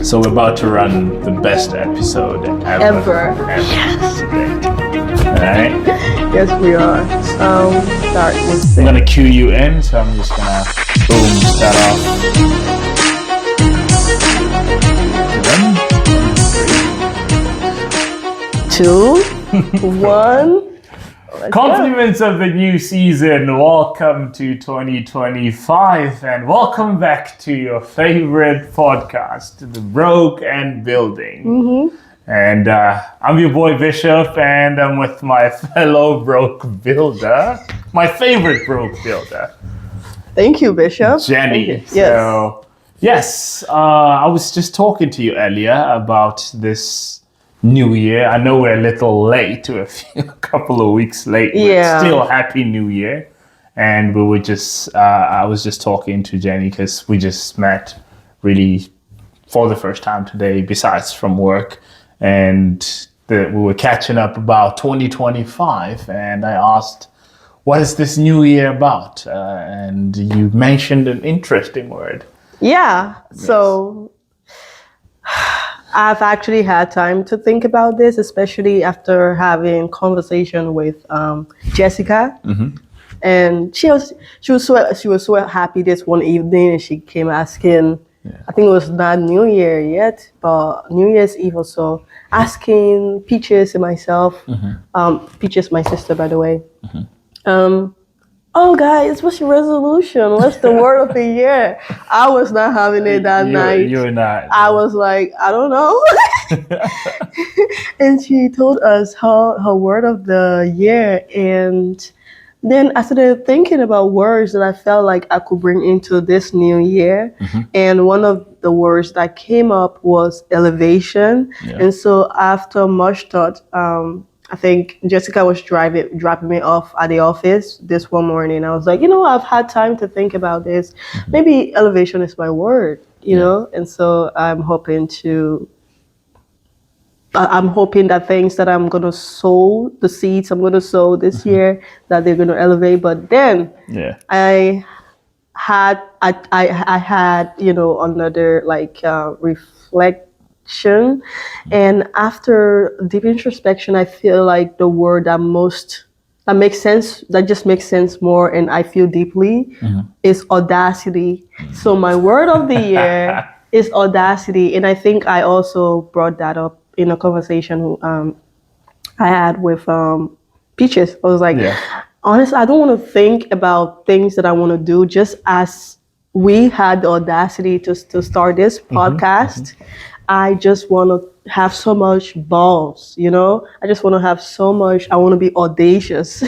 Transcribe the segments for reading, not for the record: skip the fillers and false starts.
So we're about to run the best episode ever. Yes. Alright? Yes, we are. Start with I'm gonna cue you in, so I'm just gonna boom, start off. 2, 1. Compliments of the new season. Welcome to 2025 and welcome back to your favorite podcast, The Broke and Building. Mm-hmm. And I'm your boy Bishop, and I'm with my fellow broke builder, my favorite broke builder. Thank you, Bishop. Jenny. Thank you. So, yes, I was just talking to you earlier about this new year. I know we're a little late, a couple of weeks late. Yeah. But still, happy new year. And we were just, I was just talking to Jenny because we just met really for the first time today, besides from work. And we were catching up about 2025. And I asked, what is this new year about? And you mentioned an interesting word. Yeah. Yes. So I've actually had time to think about this, especially after having conversation with Jessica. Mm-hmm. And she was so happy this one evening, and she came asking. Yeah. I think it was not New Year yet, but New Year's Eve or so, asking Peaches and myself. Mm-hmm. Peaches, my sister, by the way. Mm-hmm. Oh, guys, what's your resolution? What's the word of the year? I was not having it that night. You were not. I was like, I don't know. And she told us her word of the year. And then I started thinking about words that I felt like I could bring into this new year. Mm-hmm. And one of the words that came up was elevation. Yeah. And so after much thought, I think Jessica was dropping me off at the office this one morning. I was like, I've had time to think about this. Mm-hmm. Maybe elevation is my word, you know? And so I'm hoping that things that I'm going to sow, the seeds I'm going to sow this mm-hmm. year, that they're going to elevate. But then I had, another reflection. And after deep introspection, I feel like the word that makes sense more, and I feel deeply, mm-hmm. is audacity. Mm-hmm. So my word of the year is audacity. And I think I also brought that up in a conversation I had with Peaches. I was like, honestly, I don't want to think about things that I want to do, just as we had the audacity to start this podcast. Mm-hmm. I just want to have so much balls, I just want to have so much. I want to be audacious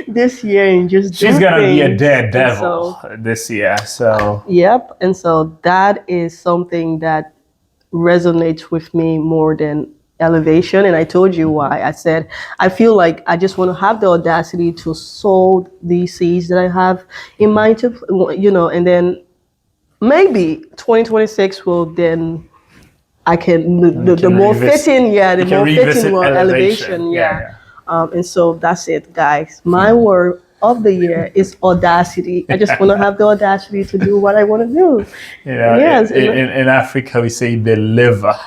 this year and just she's going to be a daredevil this year. So yep. And so that is something that resonates with me more than elevation. And I told you why. I said, I feel like I just want to have the audacity to sow these seeds that I have in mind and then maybe 2026 will then I can the more fitting one, elevation. And so that's it, guys. My word of the year is audacity. I just want to have the audacity to do what I want to do. Yes. In Africa, we say the liver.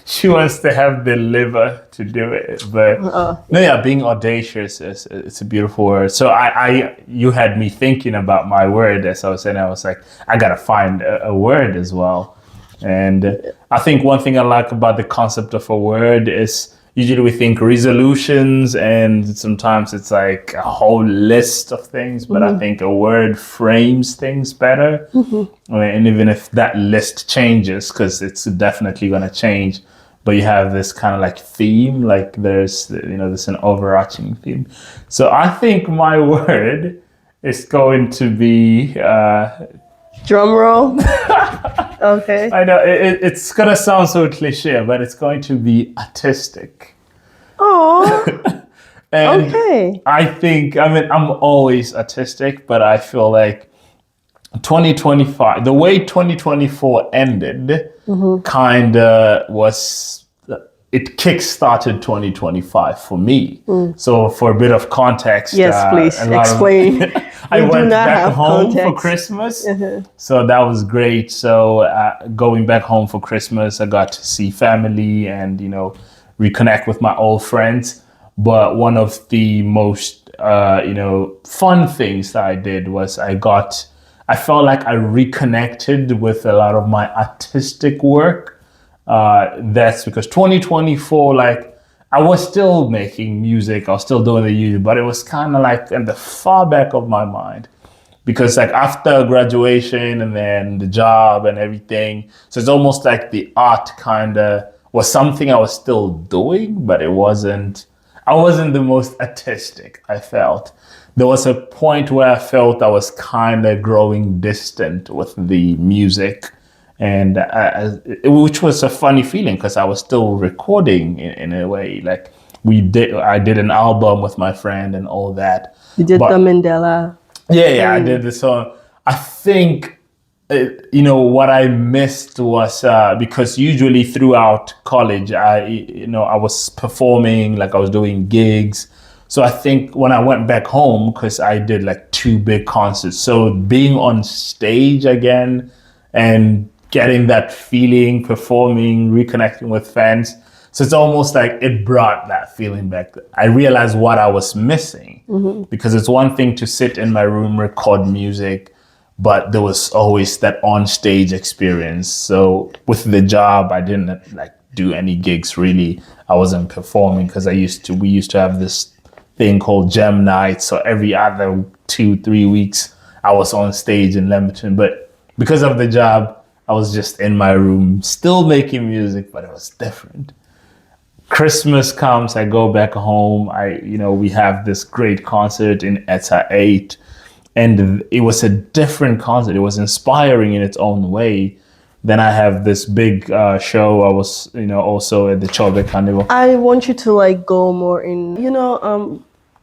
She wants to have the liver to do it, but being audacious it's a beautiful word. So you had me thinking about my word as I was saying. I was like, I gotta find a word as well. And I think one thing I like about the concept of a word is usually we think resolutions, and sometimes it's like a whole list of things. But mm-hmm. I think a word frames things better. Mm-hmm. And even if that list changes, because it's definitely gonna change. But you have this kind of like theme, like there's an overarching theme. So I think my word is going to be... drum roll. Okay. I know, it's going to sound so cliche, but it's going to be artistic. Oh. Okay. I'm always artistic, but I feel like 2025, the way 2024 ended, mm-hmm. kind of was, it kick-started 2025 for me. Mm. So for a bit of context. Yes, please, explain. I We do went not back have home for context. Christmas. So that was great. So going back home for Christmas, I got to see family and, reconnect with my old friends. But one of the most, fun things that I did was I felt like I reconnected with a lot of my artistic work. That's because 2024, like, I was still making music, I was still doing the YouTube, but it was kind of like in the far back of my mind. Because like after graduation and then the job and everything, so it's almost like the art kind of was something I was still doing, but I wasn't the most artistic, I felt. There was a point where I felt I was kind of growing distant with the music, and which was a funny feeling because I was still recording in a way. Like I did an album with my friend and all that. You did the But Mandela yeah, I thing. did this song. I think, what I missed was because usually throughout college, I was performing, like I was doing gigs. So I think when I went back home, because I did like 2 big concerts, so being on stage again and getting that feeling, performing, reconnecting with fans. So it's almost like it brought that feeling back. I realized what I was missing because it's one thing to sit in my room, record music, but there was always that on stage experience. So with the job, I didn't like do any gigs really. I wasn't performing because we used to have this thing called Gem Night. So every other 2-3 weeks, I was on stage in Leamington. But because of the job, I was just in my room, still making music, but it was different. Christmas comes, I go back home. We have this great concert in ETA 8, and it was a different concert. It was inspiring in its own way. Then I have this big show. I was, also at the Chobe Carnival. I want you to like go more in,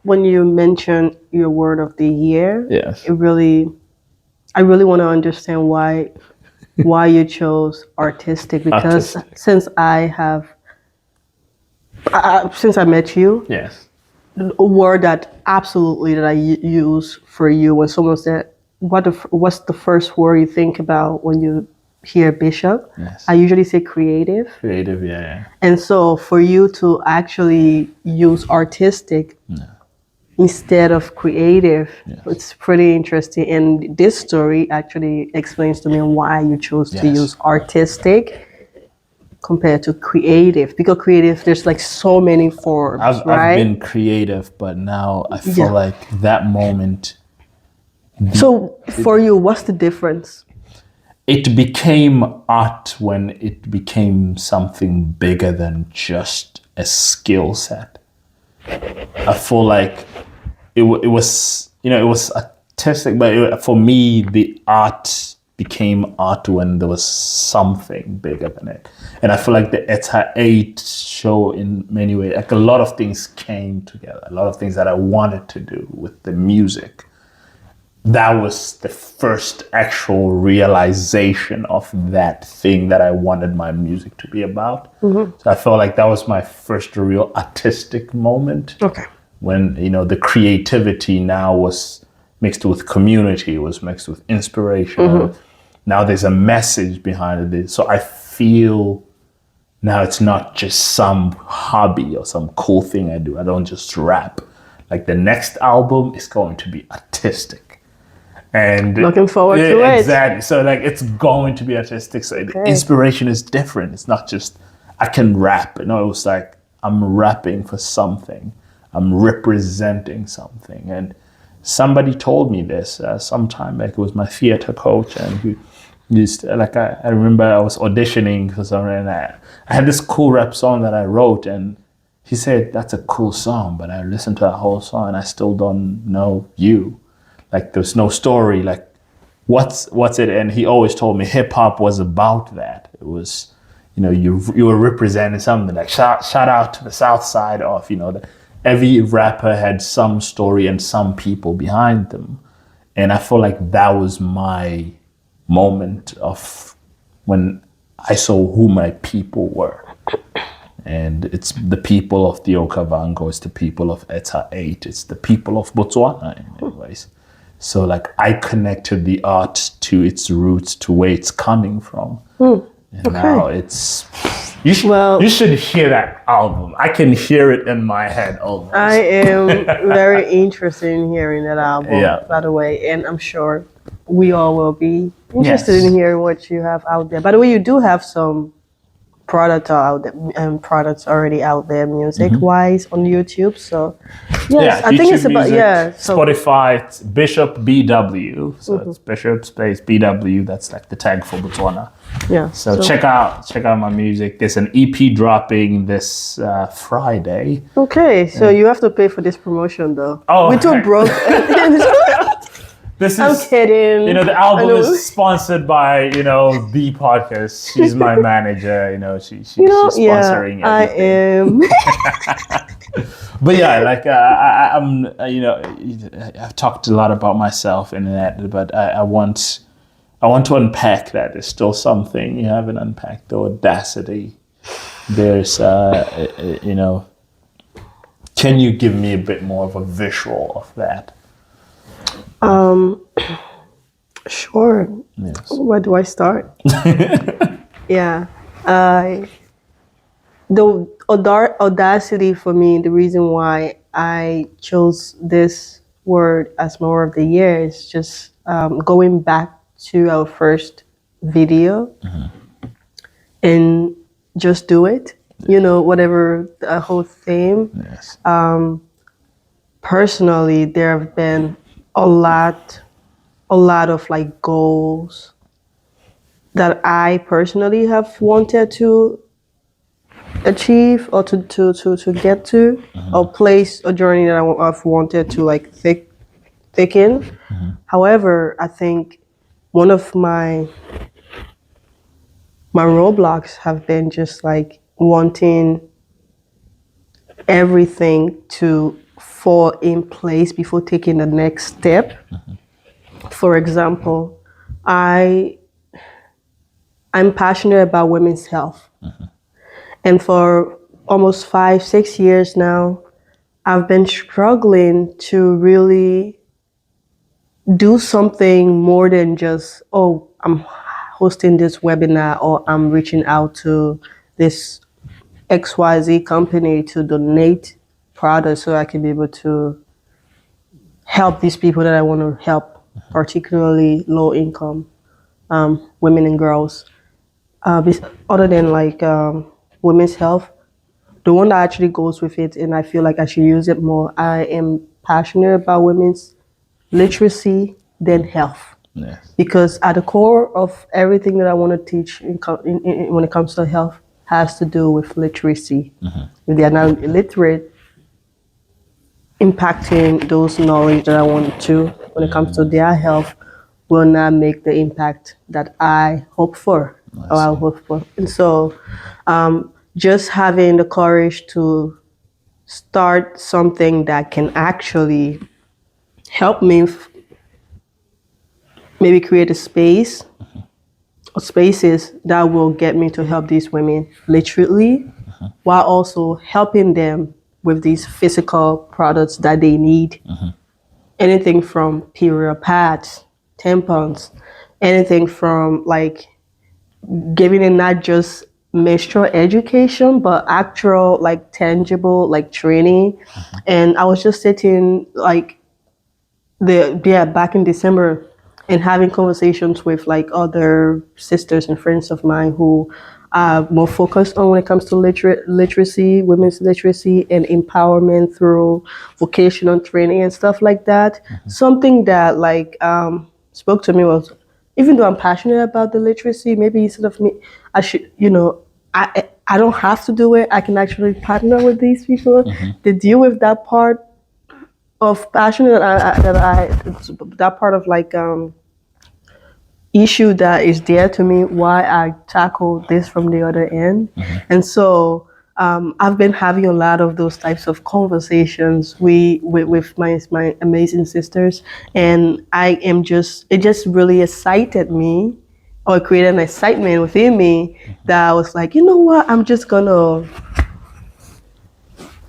when you mention your word of the year, Yes. I really want to understand why you chose artistic, because Artistic. since I met you, Yes. a word that absolutely that I use for you when someone said, what's the first word you think about when you hear Bishop? Yes. I usually say creative. Creative, yeah. And so for you to actually use artistic instead of creative, it's pretty interesting. And this story actually explains to me why you chose to Yes. use artistic compared to creative. Because creative, there's like so many forms, I've right? been creative, but now I feel like that moment, So for you, what's the difference? it became art when it became something bigger than just a skill set. I feel like it was, it was artistic, but for me, the art became art when there was something bigger than it. And I feel like the ETA 8 show in many ways, like a lot of things came together, a lot of things that I wanted to do with the music. That was the first actual realization of that thing that I wanted my music to be about. So I felt like that was my first real artistic moment. Okay. When, the creativity now was mixed with community, was mixed with inspiration. Now there's a message behind it. So I feel now it's not just some hobby or some cool thing I do. I don't just rap. Like the next album is going to be artistic. And Looking forward to it. Exactly. So like it's going to be artistic. So the inspiration is different. It's not just I can rap. It was like I'm rapping for something. I'm representing something. And somebody told me this some time back. It was my theater coach, and he used like I remember I was auditioning for something, and I had this cool rap song that I wrote, and he said that's a cool song, but I listened to that whole song and I still don't know you. Like there's no story. Like what's it? And he always told me hip hop was about that. It was, you were representing something. Like shout out to the South Side of, every rapper had some story and some people behind them. And I feel like that was my moment of when I saw who my people were. And it's the people of the Okavango, it's the people of ETA 8, it's the people of Botswana in many ways. So like I connected the art to its roots, to where it's coming from. And now it's you should hear that album. I can hear it in my head almost. I am very interested in hearing that album, by the way, and I'm sure we all will be interested in hearing what you have out there. By the way, you do have some products already out there, music-wise, on YouTube. So yes, I think YouTube it's about music, So Spotify, it's Bishop BW. So it's Bishop space BW. That's like the tag for Botswana. Yeah. So check out my music. There's an EP dropping this Friday. Okay, so you have to pay for this promotion though. Oh, we're too broke. I'm kidding. You know, the album is sponsored by, the podcast. She's my manager. She's sponsoring everything. I am. But yeah, like I'm, I've talked a lot about myself in that, but I want to unpack that. There's still something you haven't unpacked. The audacity. There's, can you give me a bit more of a visual of that? Sure. Yes. Where do I start? Yeah. The audacity for me, the reason why I chose this word as my word of the year is just going back to our first video and just do it. Whatever the whole theme. Yes. Personally, there have been a lot of like goals that I personally have wanted to achieve or to get to, or place a journey that I've wanted to like thicken. However, I think one of my roadblocks have been just like wanting everything to fall in place before taking the next step. For example, I'm passionate about women's health. And for almost 5-6 years now, I've been struggling to really do something more than just, I'm hosting this webinar or I'm reaching out to this XYZ company to donate products so I can be able to help these people that I want to help, particularly low income women and girls. Other than like women's health, the one that actually goes with it, and I feel like I should use it more, I am passionate about women's literacy than health. Yes. Because at the core of everything that I want to teach when it comes to health has to do with literacy. If they are not illiterate, impacting those knowledge that I want to when it comes to their health will not make the impact that I hope for. And so just having the courage to start something that can actually help me maybe create a space or spaces that will get me to help these women literally while also helping them with these physical products that they need. Anything from period pads, tampons, anything from like giving them not just menstrual education, but actual like tangible like training. And I was just sitting like back in December and having conversations with like other sisters and friends of mine who are more focused on when it comes to literacy, women's literacy and empowerment through vocational training and stuff like that. Something that like spoke to me was, even though I'm passionate about the literacy, maybe instead of me, I should, I don't have to do it. I can actually partner with these people to deal with that part of passion that part of like issue that is there to me, why I tackle this from the other end. And so I've been having a lot of those types of conversations with my amazing sisters, and it just really excited me, or created an excitement within me that I was like, you know what, I'm just gonna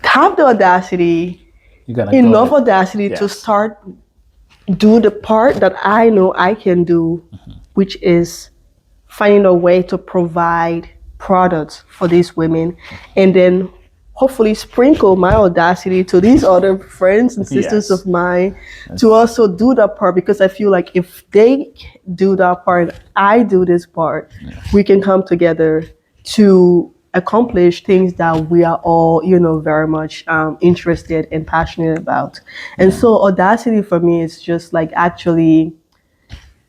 have the audacity, enough audacity to start do the part that I know I can do, which is finding a way to provide products for these women, and then hopefully sprinkle my audacity to these other friends and sisters Yes. of mine to also do that part, because I feel like if they do that part, I do this part, we can come together to accomplish things that we are all, very much interested and passionate about. And so audacity for me is just like actually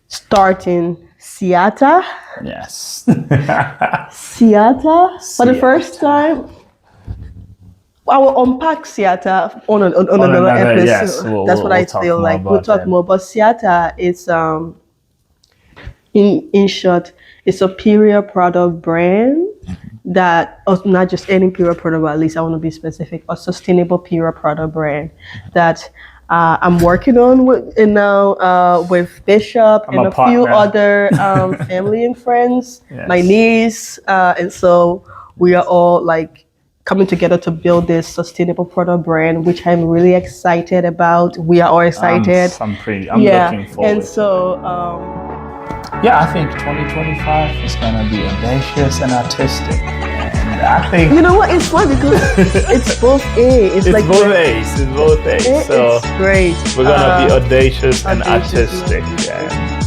starting Siata. Yes. Siata for the Siata. first time. I will unpack Siata on another another- episode. yes, That's what we'll I talk feel more like. We'll about talk that. more. But Siata is in short, it's a period product brand that, not just any period product, but at least I want to be specific, a sustainable period product brand that I'm working on with Bishop I'm and a a few partner. other family and friends, Yes. my niece, and so we are all like coming together to build this sustainable product brand, which I'm really excited about. We are all excited. I'm looking forward And to so Yeah, I think 2025 is gonna be audacious and artistic, and I think you know what? It's fun because it's both A. It's like both A's. It's both A's. So it's great. we're gonna be audacious and audacious and artistic. Yeah.